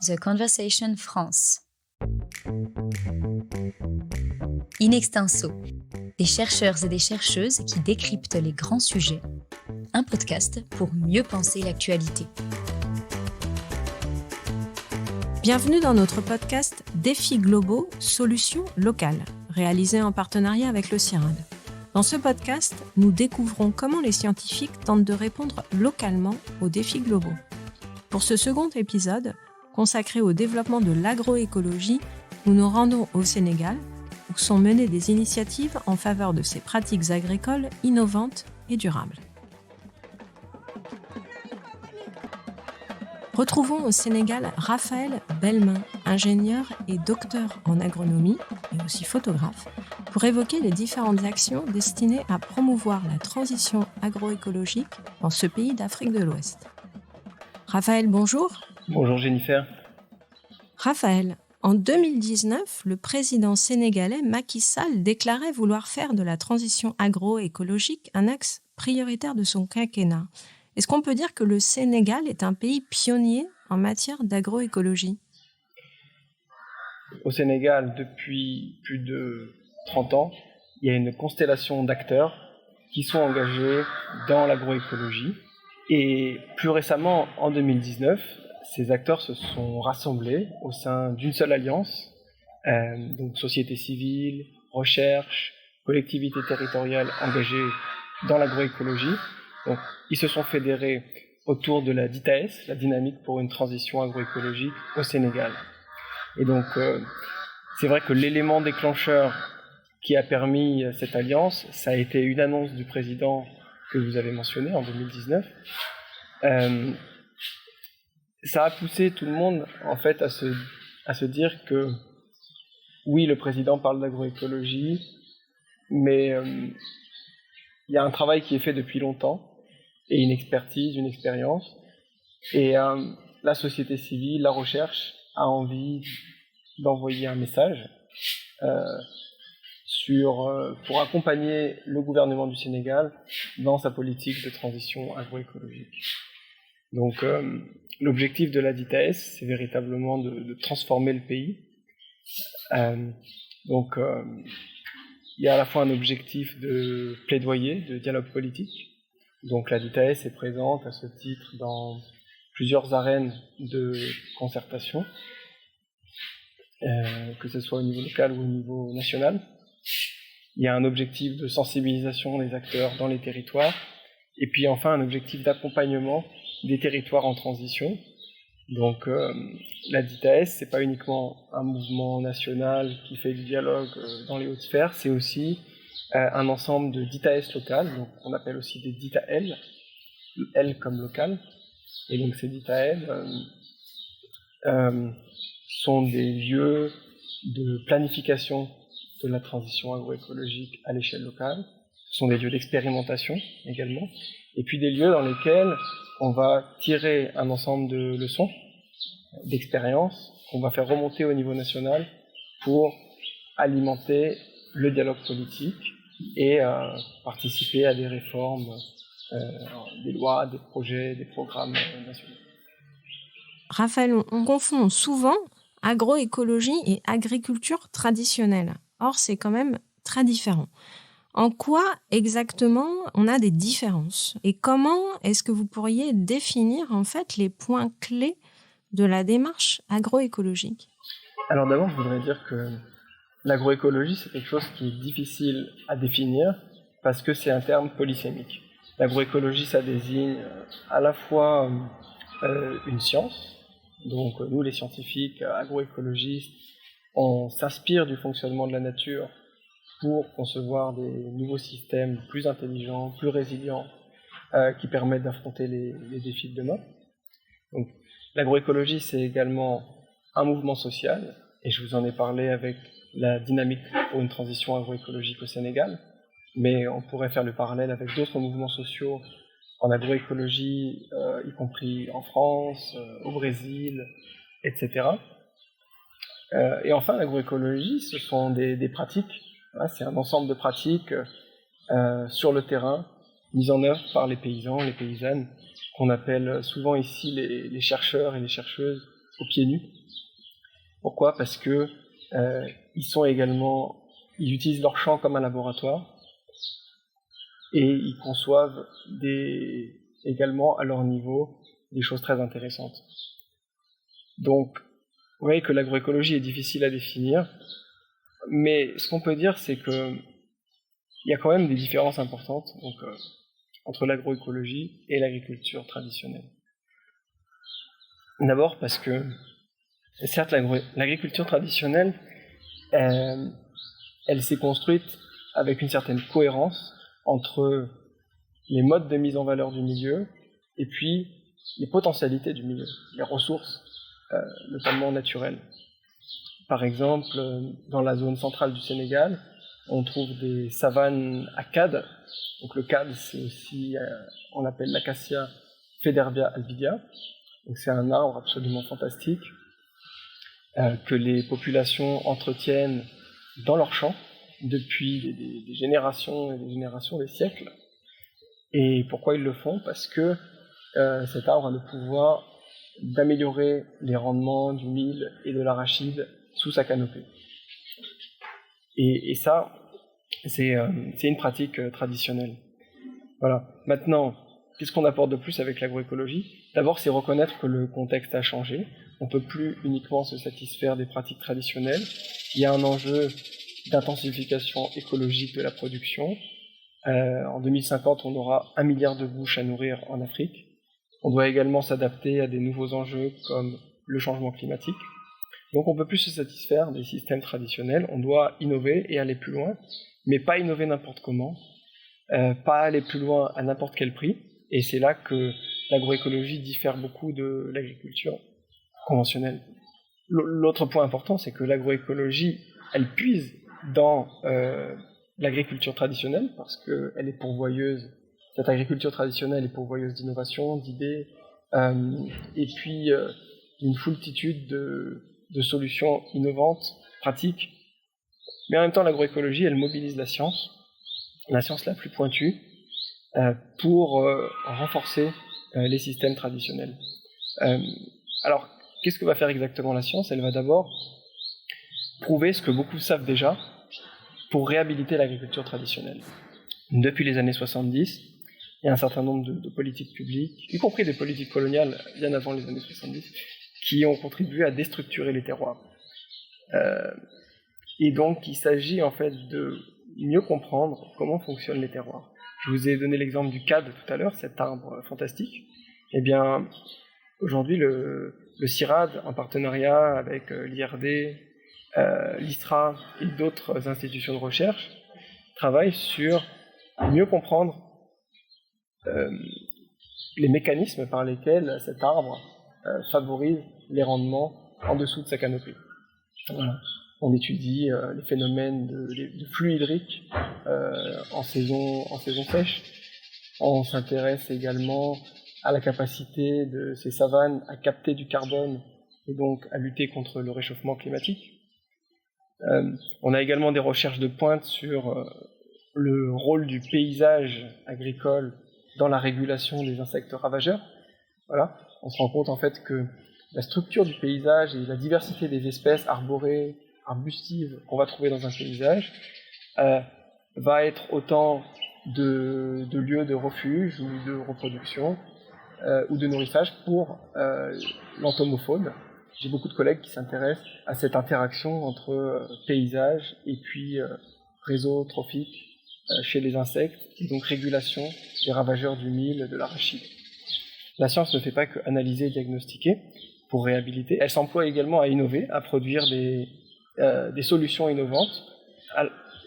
The Conversation France. In extenso, des chercheurs et des chercheuses qui décryptent les grands sujets. Un podcast pour mieux penser l'actualité. Bienvenue dans notre podcast Défis globaux, solutions locales, réalisé en partenariat avec le CIRAD. Dans ce podcast, nous découvrons comment les scientifiques tentent de répondre localement aux défis globaux. Pour ce second épisode, consacré au développement de l'agroécologie, nous nous rendons au Sénégal, où sont menées des initiatives en faveur de ces pratiques agricoles innovantes et durables. Retrouvons au Sénégal Raphaël Bellemin, ingénieur et docteur en agronomie, et aussi photographe, pour évoquer les différentes actions destinées à promouvoir la transition agroécologique dans ce pays d'Afrique de l'Ouest. Raphaël, bonjour. Bonjour Jennifer. Raphaël, en 2019, le président sénégalais Macky Sall déclarait vouloir faire de la transition agroécologique un axe prioritaire de son quinquennat. Est-ce qu'on peut dire que le Sénégal est un pays pionnier en matière d'agroécologie ? Au Sénégal, depuis plus de 30 ans, il y a une constellation d'acteurs qui sont engagés dans l'agroécologie. Et plus récemment, en 2019, ces acteurs se sont rassemblés au sein d'une seule alliance, donc société civile, recherche, collectivités territoriales engagées dans l'agroécologie. Donc, ils se sont fédérés autour de la DITAES, la dynamique pour une transition agroécologique au Sénégal. Et donc, c'est vrai que l'élément déclencheur qui a permis cette alliance, ça a été une annonce du président que vous avez mentionnée en 2019. Ça a poussé tout le monde, en fait, à se dire que, oui, le président parle d'agroécologie, mais il y a un travail qui est fait depuis longtemps, et une expertise, une expérience. Et la société civile, la recherche, a envie d'envoyer un message pour accompagner le gouvernement du Sénégal dans sa politique de transition agroécologique. Donc, l'objectif de la DITAES, c'est véritablement de transformer le pays. Donc, il y a à la fois un objectif de plaidoyer, de dialogue politique. Donc la DITAES est présente à ce titre dans plusieurs arènes de concertation, que ce soit au niveau local ou au niveau national. Il y a un objectif de sensibilisation des acteurs dans les territoires, et puis enfin un objectif d'accompagnement des territoires en transition. Donc la DITAES, c'est pas uniquement un mouvement national qui fait du dialogue dans les hautes sphères, c'est aussi un ensemble de DITAES locales, donc on appelle aussi des DITAEL, L comme local. Et donc ces DITAEL sont des lieux de planification de la transition agroécologique à l'échelle locale. Ce sont des lieux d'expérimentation également. Et puis des lieux dans lesquels on va tirer un ensemble de leçons, d'expériences, qu'on va faire remonter au niveau national pour alimenter le dialogue politique et participer à des réformes, des lois, des projets, des programmes nationaux. Raphaël, on confond souvent agroécologie et agriculture traditionnelle. Or, c'est quand même très différent. En quoi exactement on a des différences ? Et comment est-ce que vous pourriez définir en fait les points clés de la démarche agroécologique ? Alors d'abord, je voudrais dire que l'agroécologie, c'est quelque chose qui est difficile à définir parce que c'est un terme polysémique. L'agroécologie, ça désigne à la fois une science, donc nous les scientifiques agroécologistes, on s'inspire du fonctionnement de la nature pour concevoir des nouveaux systèmes plus intelligents, plus résilients, qui permettent d'affronter les défis de demain. Donc, l'agroécologie, c'est également un mouvement social, et je vous en ai parlé avec la dynamique pour une transition agroécologique au Sénégal, mais on pourrait faire le parallèle avec d'autres mouvements sociaux en agroécologie, y compris en France, au Brésil, etc. Et enfin, l'agroécologie, ce sont des pratiques. Voilà, c'est un ensemble de pratiques sur le terrain, mises en œuvre par les paysans, les paysannes, qu'on appelle souvent ici les chercheurs et les chercheuses aux pieds nus. Pourquoi ? Parce que ils utilisent leur champ comme un laboratoire et ils conçoivent également à leur niveau des choses très intéressantes. Donc, vous voyez que l'agroécologie est difficile à définir, mais ce qu'on peut dire, c'est que il y a quand même des différences importantes entre l'agroécologie et l'agriculture traditionnelle. D'abord parce que, certes, l'agriculture traditionnelle, elle s'est construite avec une certaine cohérence entre les modes de mise en valeur du milieu et puis les potentialités du milieu, les ressources, notamment naturelles. Par exemple, dans la zone centrale du Sénégal, on trouve des savanes à cad. Donc le cad, c'est aussi, on l'appelle l'acacia Federbia albidea. Donc c'est un arbre absolument fantastique que les populations entretiennent dans leurs champs depuis des générations et des générations, des siècles. Et pourquoi ils le font ? Parce que cet arbre a le pouvoir d'améliorer les rendements du mil et de l'arachide sous sa canopée. Et ça, c'est une pratique traditionnelle. Voilà. Maintenant, qu'est-ce qu'on apporte de plus avec l'agroécologie ? D'abord, c'est reconnaître que le contexte a changé. On ne peut plus uniquement se satisfaire des pratiques traditionnelles. Il y a un enjeu d'intensification écologique de la production. En 2050, on aura 1 milliard de bouches à nourrir en Afrique. On doit également s'adapter à des nouveaux enjeux comme le changement climatique. Donc on ne peut plus se satisfaire des systèmes traditionnels, on doit innover et aller plus loin, mais pas innover n'importe comment, pas aller plus loin à n'importe quel prix, et c'est là que l'agroécologie diffère beaucoup de l'agriculture conventionnelle. L'autre point important, c'est que l'agroécologie, elle puise dans l'agriculture traditionnelle, parce qu'elle est pourvoyeuse, cette agriculture traditionnelle est pourvoyeuse d'innovation, d'idées, et puis d'une foultitude de solutions innovantes, pratiques. Mais en même temps, l'agroécologie, elle mobilise la science la plus pointue, pour renforcer les systèmes traditionnels. Alors, qu'est-ce que va faire exactement la science ? Elle va d'abord prouver ce que beaucoup savent déjà pour réhabiliter l'agriculture traditionnelle. Depuis les années 70, il y a un certain nombre de politiques publiques, y compris des politiques coloniales bien avant les années 70, qui ont contribué à déstructurer les terroirs. Et donc, il s'agit en fait de mieux comprendre comment fonctionnent les terroirs. Je vous ai donné l'exemple du cad tout à l'heure, cet arbre fantastique. Eh bien, aujourd'hui, le CIRAD, en partenariat avec l'IRD, l'ISRA et d'autres institutions de recherche, travaille sur mieux comprendre les mécanismes par lesquels cet arbre favorise les rendements en dessous de sa canopée. Voilà. On étudie les phénomènes de flux hydriques en saison sèche. On s'intéresse également à la capacité de ces savanes à capter du carbone et donc à lutter contre le réchauffement climatique. On a également des recherches de pointe sur le rôle du paysage agricole dans la régulation des insectes ravageurs. Voilà. On se rend compte en fait que la structure du paysage et la diversité des espèces arborées, arbustives qu'on va trouver dans un paysage va être autant de lieux de refuge ou de reproduction ou de nourrissage pour l'entomofaune. J'ai beaucoup de collègues qui s'intéressent à cette interaction entre paysage et puis réseau trophique chez les insectes, et donc régulation des ravageurs du mil, de l'arachide. La science ne fait pas que analyser et diagnostiquer pour réhabiliter, elle s'emploie également à innover, à produire des solutions innovantes,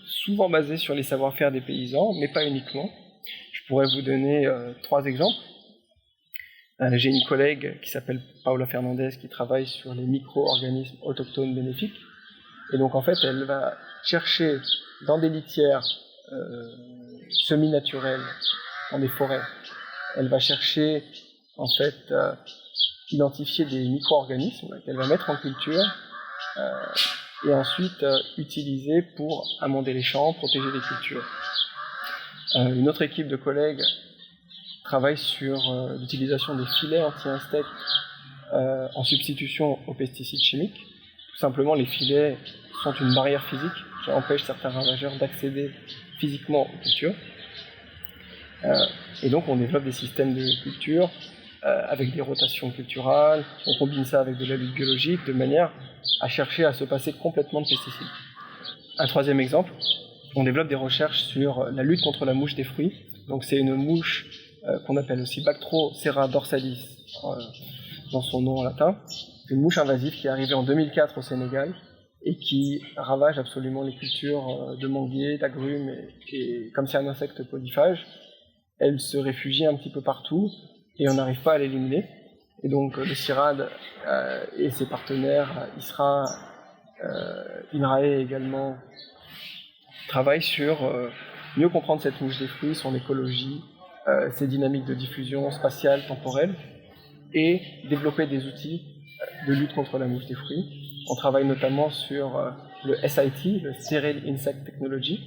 souvent basées sur les savoir-faire des paysans, mais pas uniquement. Je pourrais vous donner 3 exemples. J'ai une collègue qui s'appelle Paula Fernandez qui travaille sur les micro-organismes autochtones bénéfiques. Et donc en fait, elle va chercher dans des litières semi-naturelles, dans des forêts, elle va chercher en fait identifier des micro-organismes qu'elle va mettre en culture et ensuite utiliser pour amender les champs, protéger les cultures. Une autre équipe de collègues travaille sur l'utilisation des filets anti-insectes en substitution aux pesticides chimiques. Tout simplement, les filets sont une barrière physique qui empêche certains ravageurs d'accéder physiquement aux cultures. Et donc, on développe des systèmes de culture avec des rotations culturales, on combine ça avec de la lutte biologique de manière à chercher à se passer complètement de pesticides. Un troisième exemple, on développe des recherches sur la lutte contre la mouche des fruits. Donc c'est une mouche qu'on appelle aussi Bactrocera dorsalis dans son nom en latin. Une mouche invasive qui est arrivée en 2004 au Sénégal et qui ravage absolument les cultures de manguiers, d'agrumes et comme c'est un insecte polyphage, elle se réfugie un petit peu partout et on n'arrive pas à l'éliminer. Et donc le CIRAD et ses partenaires, ISRA, INRAE également, travaillent sur mieux comprendre cette mouche des fruits, son écologie, ses dynamiques de diffusion spatiale, temporelle, et développer des outils de lutte contre la mouche des fruits. On travaille notamment sur le SIT, le Sterile Insect Technology.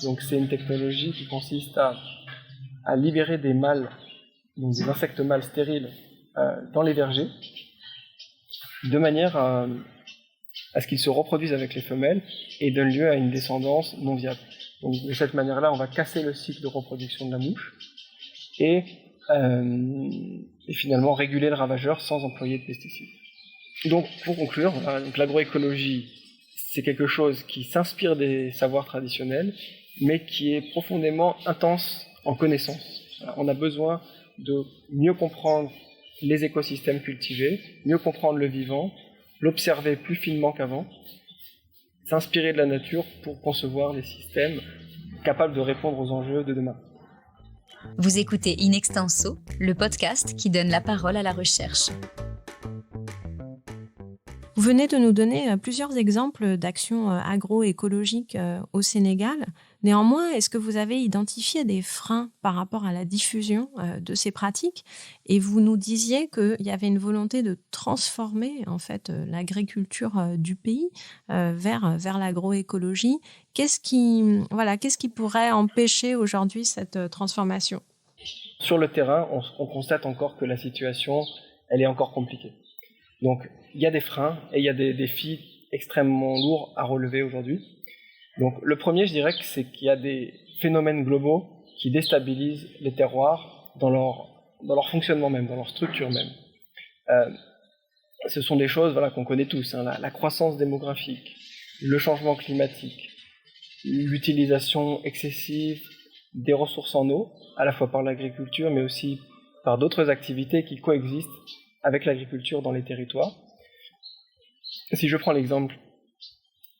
Donc c'est une technologie qui consiste à libérer des mâles, donc des insectes mâles stériles, dans les vergers, de manière à ce qu'ils se reproduisent avec les femelles et donnent lieu à une descendance non viable. Donc de cette manière-là, on va casser le cycle de reproduction de la mouche et finalement réguler le ravageur sans employer de pesticides. Donc pour conclure, l'agroécologie, c'est quelque chose qui s'inspire des savoirs traditionnels, mais qui est profondément intense en connaissance. On a besoin de mieux comprendre les écosystèmes cultivés, mieux comprendre le vivant, l'observer plus finement qu'avant, s'inspirer de la nature pour concevoir des systèmes capables de répondre aux enjeux de demain. Vous écoutez In Extenso, le podcast qui donne la parole à la recherche. Vous venez de nous donner plusieurs exemples d'actions agroécologiques au Sénégal. Néanmoins, est-ce que vous avez identifié des freins par rapport à la diffusion de ces pratiques ? Et vous nous disiez qu'il y avait une volonté de transformer en fait l'agriculture du pays vers l'agroécologie. Qu'est-ce qui pourrait empêcher aujourd'hui cette transformation ? Sur le terrain, on constate encore que la situation, elle est encore compliquée. Donc, il y a des freins et il y a des défis extrêmement lourds à relever aujourd'hui. Donc, le premier, je dirais, c'est qu'il y a des phénomènes globaux qui déstabilisent les terroirs dans leur fonctionnement même, dans leur structure même. Ce sont des choses qu'on connaît tous, la croissance démographique, le changement climatique, l'utilisation excessive des ressources en eau, à la fois par l'agriculture, mais aussi par d'autres activités qui coexistent avec l'agriculture dans les territoires. Si je prends l'exemple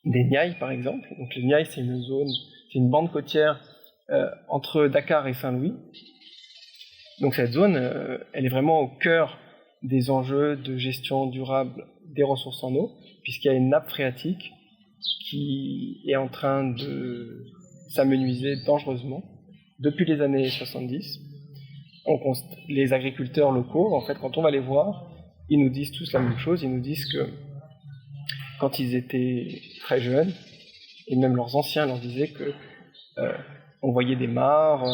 des Niayes, par exemple, donc les Niayes, c'est une bande côtière entre Dakar et Saint-Louis. Donc cette zone, elle est vraiment au cœur des enjeux de gestion durable des ressources en eau, puisqu'il y a une nappe phréatique qui est en train de s'amenuiser dangereusement depuis les années 70. Les agriculteurs locaux, en fait, quand on va les voir, ils nous disent tous la même chose. Ils nous disent que quand ils étaient très jeunes, et même leurs anciens leur disaient que on voyait des mares,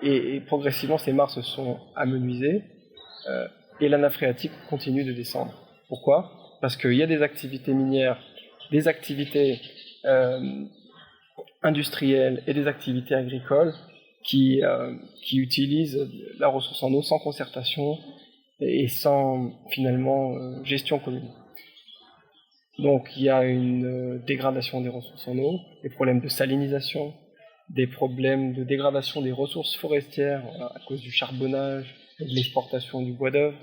et progressivement ces mares se sont amenuisées, et la nappe phréatique continue de descendre. Pourquoi ? Parce qu'il y a des activités minières, des activités industrielles et des activités agricoles qui utilisent la ressource en eau sans concertation et sans finalement gestion commune. Donc il y a une dégradation des ressources en eau, des problèmes de salinisation, des problèmes de dégradation des ressources forestières à cause du charbonnage et de l'exportation du bois d'œuvre.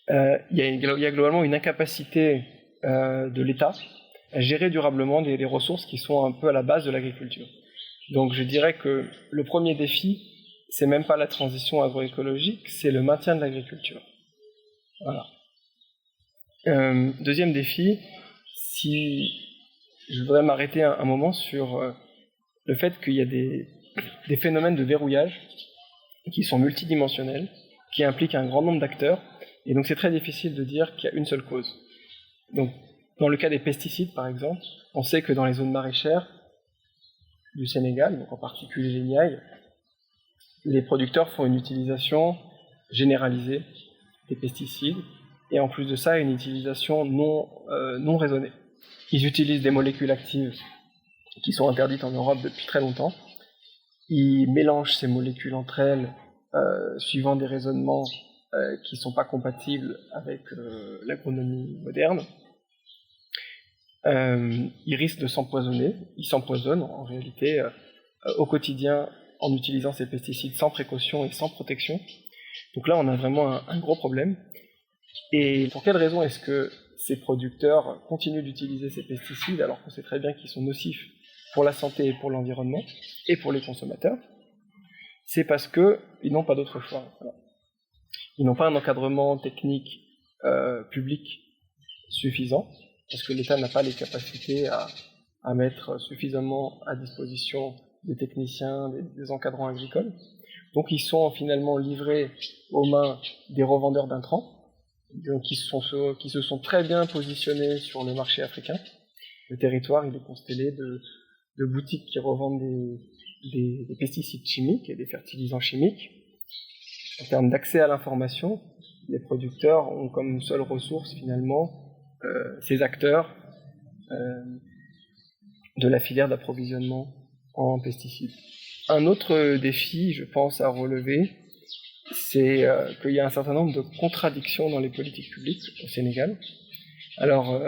Il y a globalement une incapacité de l'État à gérer durablement des ressources qui sont un peu à la base de l'agriculture. Donc je dirais que le premier défi, c'est même pas la transition agroécologique, c'est le maintien de l'agriculture. Voilà. Deuxième défi, si je voudrais m'arrêter un moment sur le fait qu'il y a des phénomènes de verrouillage qui sont multidimensionnels, qui impliquent un grand nombre d'acteurs, et donc c'est très difficile de dire qu'il y a une seule cause. Donc dans le cas des pesticides par exemple, on sait que dans les zones maraîchères du Sénégal, donc en particulier les Niayes, les producteurs font une utilisation généralisée des pesticides, et en plus de ça, une utilisation non raisonnée. Ils utilisent des molécules actives qui sont interdites en Europe depuis très longtemps. Ils mélangent ces molécules entre elles suivant des raisonnements qui ne sont pas compatibles avec l'agronomie moderne. Ils risquent de s'empoisonner. Ils s'empoisonnent en réalité au quotidien en utilisant ces pesticides sans précaution et sans protection. Donc là, on a vraiment un gros problème. Et pour quelle raison est-ce que ces producteurs continuent d'utiliser ces pesticides alors qu'on sait très bien qu'ils sont nocifs pour la santé et pour l'environnement et pour les consommateurs? C'est parce qu'ils n'ont pas d'autre choix. Voilà. Ils n'ont pas un encadrement technique public suffisant, parce que l'État n'a pas les capacités à mettre suffisamment à disposition des techniciens, des encadrants agricoles. Donc ils sont finalement livrés aux mains des revendeurs d'intrants, qui se sont très bien positionnés sur le marché africain. Le territoire il est constellé de boutiques qui revendent des pesticides chimiques et des fertilisants chimiques. En termes d'accès à l'information, les producteurs ont comme seule ressource finalement ces acteurs de la filière d'approvisionnement en pesticides. Un autre défi, je pense, à relever, c'est qu'il y a un certain nombre de contradictions dans les politiques publiques au Sénégal. Alors,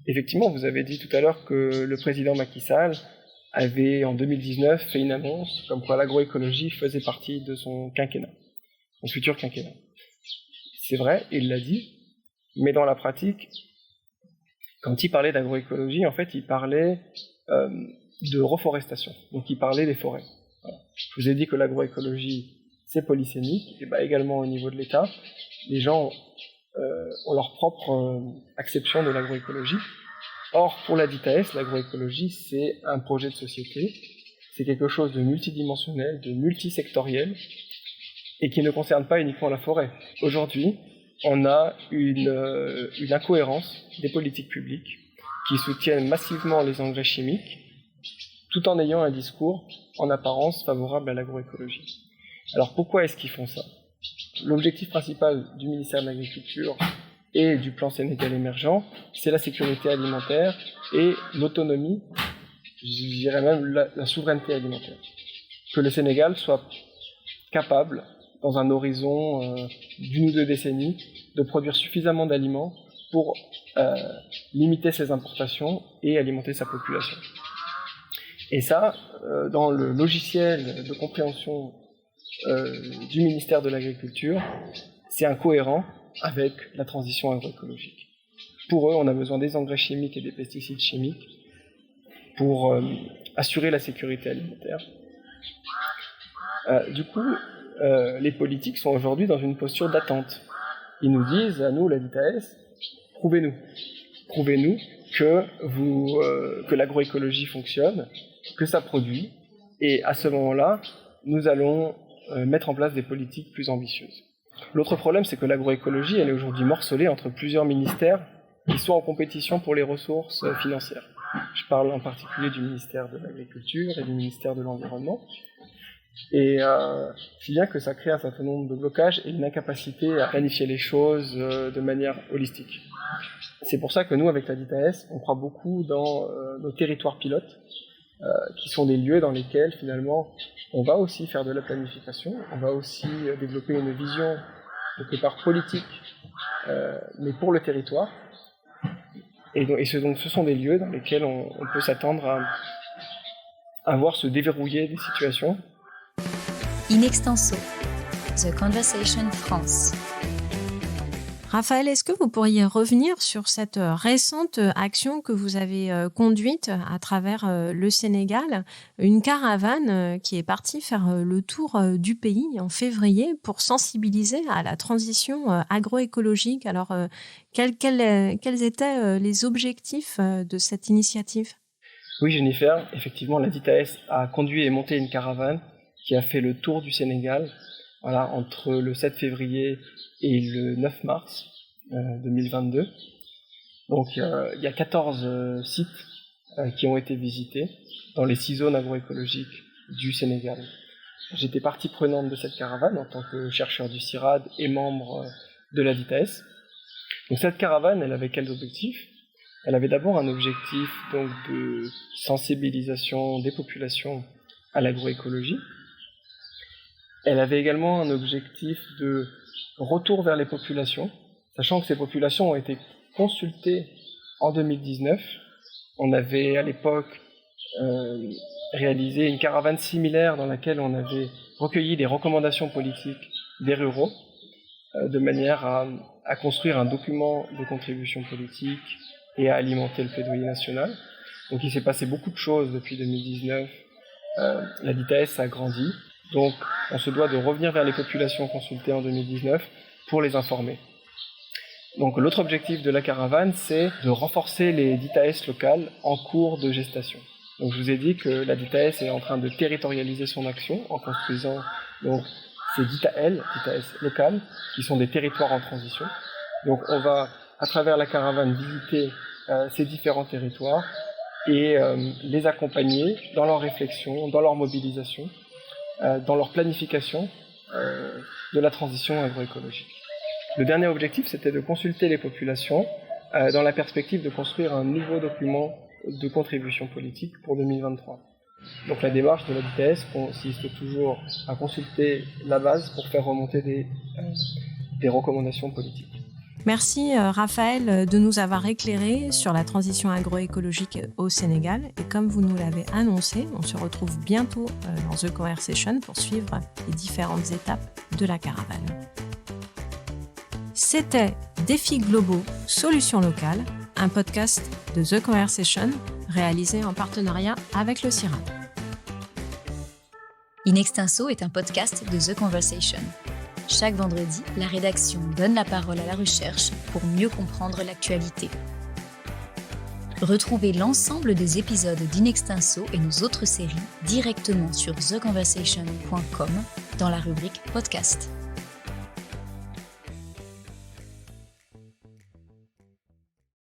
effectivement, vous avez dit tout à l'heure que le président Macky Sall avait, en 2019, fait une annonce comme quoi l'agroécologie faisait partie de son quinquennat, son futur quinquennat. C'est vrai, il l'a dit, mais dans la pratique, quand il parlait d'agroécologie, en fait, il parlait de reforestation. Donc, il parlait des forêts. Voilà. Je vous ai dit que l'agroécologie, c'est polysémique, et bien également au niveau de l'État, les gens ont leur propre acception de l'agroécologie. Or, pour la DITAS, l'agroécologie, c'est un projet de société, c'est quelque chose de multidimensionnel, de multisectoriel, et qui ne concerne pas uniquement la forêt. Aujourd'hui, on a une incohérence des politiques publiques qui soutiennent massivement les engrais chimiques, tout en ayant un discours en apparence favorable à l'agroécologie. Alors pourquoi est-ce qu'ils font ça? L'objectif principal du ministère de l'Agriculture et du plan Sénégal émergent, c'est la sécurité alimentaire et l'autonomie, je dirais même la souveraineté alimentaire. Que le Sénégal soit capable, dans un horizon d'une ou deux décennies, de produire suffisamment d'aliments pour limiter ses importations et alimenter sa population. Et ça, dans le logiciel de compréhension du ministère de l'Agriculture, c'est incohérent avec la transition agroécologique. Pour eux, on a besoin des engrais chimiques et des pesticides chimiques pour assurer la sécurité alimentaire. Du coup, les politiques sont aujourd'hui dans une posture d'attente. Ils nous disent, à nous, la DITAS, prouvez-nous que l'agroécologie fonctionne, que ça produit, et à ce moment-là, nous allons mettre en place des politiques plus ambitieuses. L'autre problème, c'est que l'agroécologie, elle est aujourd'hui morcelée entre plusieurs ministères qui sont en compétition pour les ressources financières. Je parle en particulier du ministère de l'Agriculture et du ministère de l'Environnement. Et si bien que ça crée un certain nombre de blocages et une incapacité à planifier les choses de manière holistique. C'est pour ça que nous, avec la DITAS, on croit beaucoup dans nos territoires pilotes, qui sont des lieux dans lesquels, finalement, on va aussi faire de la planification, on va aussi développer une vision quelque part politique, mais pour le territoire. Et ce sont des lieux dans lesquels on peut s'attendre à voir se déverrouiller des situations. In Extenso, The Conversation France. Raphaël, est-ce que vous pourriez revenir sur cette récente action que vous avez conduite à travers le Sénégal, une caravane qui est partie faire le tour du pays en février pour sensibiliser à la transition agroécologique. Alors, quels étaient les objectifs de cette initiative? Oui, Jennifer, effectivement, la DITAS a conduit et monté une caravane qui a fait le tour du Sénégal, voilà, entre le 7 février et le 9 mars 2022. Donc il y a 14 sites qui ont été visités dans les 6 zones agroécologiques du Sénégal. J'étais partie prenante de cette caravane en tant que chercheur du CIRAD et membre de la DITAS. Donc cette caravane, elle avait quels objectifs ? Elle avait d'abord un objectif donc, de sensibilisation des populations à l'agroécologie. Elle avait également un objectif de retour vers les populations, sachant que ces populations ont été consultées en 2019. On avait à l'époque réalisé une caravane similaire dans laquelle on avait recueilli des recommandations politiques des ruraux, de manière à construire un document de contribution politique et à alimenter le plaidoyer national. Donc il s'est passé beaucoup de choses depuis 2019. La DITAS a grandi. Donc on se doit de revenir vers les populations consultées en 2019 pour les informer. Donc l'autre objectif de la caravane, c'est de renforcer les DITAS locales en cours de gestation. Donc je vous ai dit que la DITAS est en train de territorialiser son action en construisant donc, ces DITAS locales, qui sont des territoires en transition. Donc on va, à travers la caravane, visiter ces différents territoires et les accompagner dans leur réflexion, dans leur mobilisation, dans leur planification de la transition agroécologique. Le dernier objectif, c'était de consulter les populations dans la perspective de construire un nouveau document de contribution politique pour 2023. Donc la démarche de la DITAS consiste toujours à consulter la base pour faire remonter des recommandations politiques. Merci Raphaël de nous avoir éclairé sur la transition agroécologique au Sénégal. Et comme vous nous l'avez annoncé, on se retrouve bientôt dans The Conversation pour suivre les différentes étapes de la caravane. C'était Défis globaux, solutions locales, un podcast de The Conversation réalisé en partenariat avec le CIRAD. In Extenso est un podcast de The Conversation. Chaque vendredi, la rédaction donne la parole à la recherche pour mieux comprendre l'actualité. Retrouvez l'ensemble des épisodes d'In Extenso et nos autres séries directement sur theconversation.com dans la rubrique podcast.